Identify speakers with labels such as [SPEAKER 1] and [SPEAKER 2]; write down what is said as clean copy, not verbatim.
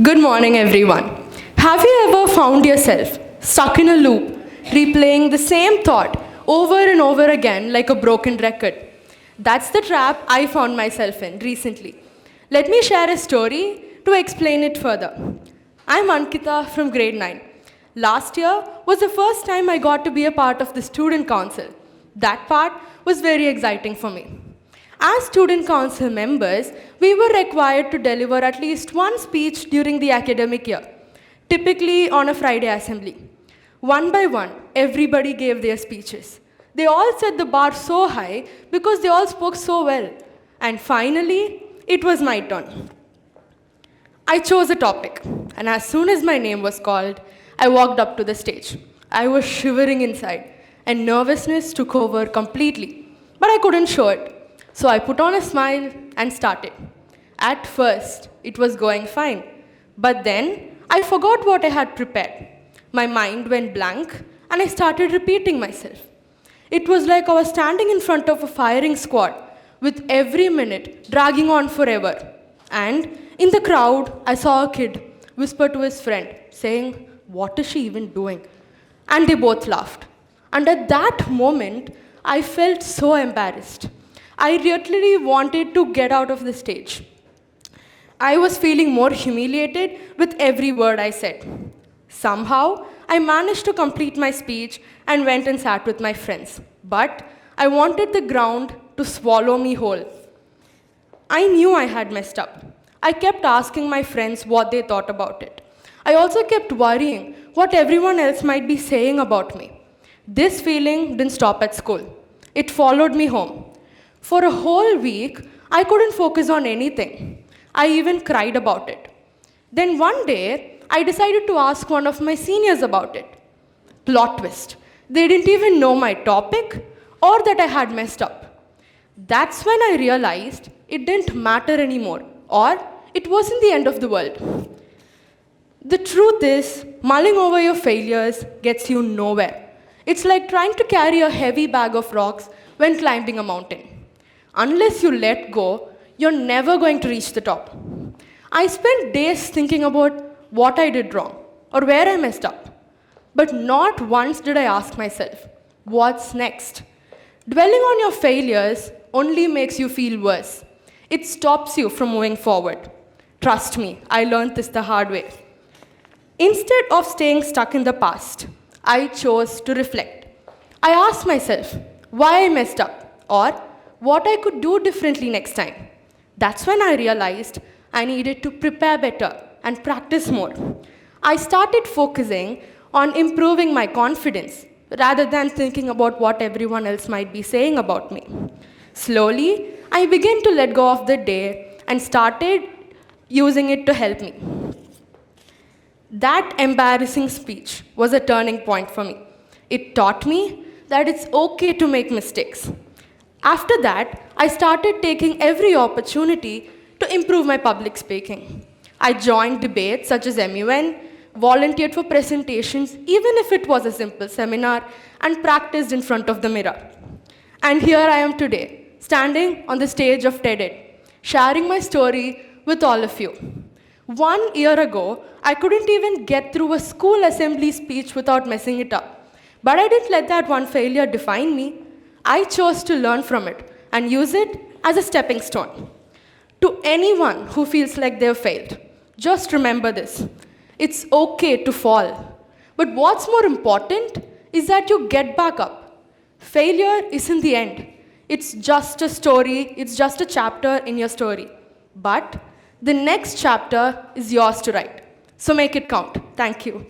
[SPEAKER 1] Good morning, everyone. Have you ever found yourself stuck in a loop, replaying the same thought over and over again like a broken record? That's the trap I found myself in recently. Let me share a story to explain it further. I'm Ankitha from grade 9. Last year was the first time I got to be a part of the student council. That part was very exciting for me. As student council members, we were required to deliver at least one speech during the academic year, typically on a Friday assembly. One by one, everybody gave their speeches. They all set the bar so high because they all spoke so well. And finally, it was my turn. I chose a topic, and as soon as my name was called, I walked up to the stage. I was shivering inside, and nervousness took over completely, but I couldn't show it. So I put on a smile and started. At first, it was going fine, but then I forgot what I had prepared. My mind went blank, and I started repeating myself. It was like I was standing in front of a firing squad, with every minute dragging on forever. And in the crowd, I saw a kid whisper to his friend, saying, "What is she even doing?" And they both laughed. And at that moment, I felt so embarrassed. I literally wanted to get out of the stage. I was feeling more humiliated with every word I said. Somehow, I managed to complete my speech and went and sat with my friends. But I wanted the ground to swallow me whole. I knew I had messed up. I kept asking my friends what they thought about it. I also kept worrying what everyone else might be saying about me. This feeling didn't stop at school. It followed me home. For a whole week, I couldn't focus on anything. I even cried about it. Then one day, I decided to ask one of my seniors about it. Plot twist. They didn't even know my topic or that I had messed up. That's when I realized it didn't matter anymore, or it wasn't the end of the world. The truth is, mulling over your failures gets you nowhere. It's like trying to carry a heavy bag of rocks when climbing a mountain. Unless you let go, you're never going to reach the top. I spent days thinking about what I did wrong or where I messed up. But not once did I ask myself, what's next? Dwelling on your failures only makes you feel worse. It stops you from moving forward. Trust me, I learned this the hard way. Instead of staying stuck in the past, I chose to reflect. I asked myself why I messed up or what I could do differently next time. That's when I realized I needed to prepare better and practice more. I started focusing on improving my confidence rather than thinking about what everyone else might be saying about me. Slowly, I began to let go of the day and started using it to help me. That embarrassing speech was a turning point for me. It taught me that it's okay to make mistakes. After that, I started taking every opportunity to improve my public speaking. I joined debates such as MUN, volunteered for presentations, even if it was a simple seminar, and practiced in front of the mirror. And here I am today, standing on the stage of TED, sharing my story with all of you. 1 year ago, I couldn't even get through a school assembly speech without messing it up. But I didn't let that one failure define me. I chose to learn from it and use it as a stepping stone. To anyone who feels like they've failed, just remember this. It's okay to fall. But what's more important is that you get back up. Failure isn't the end. It's just a story, it's just a chapter in your story. But the next chapter is yours to write. So make it count. Thank you.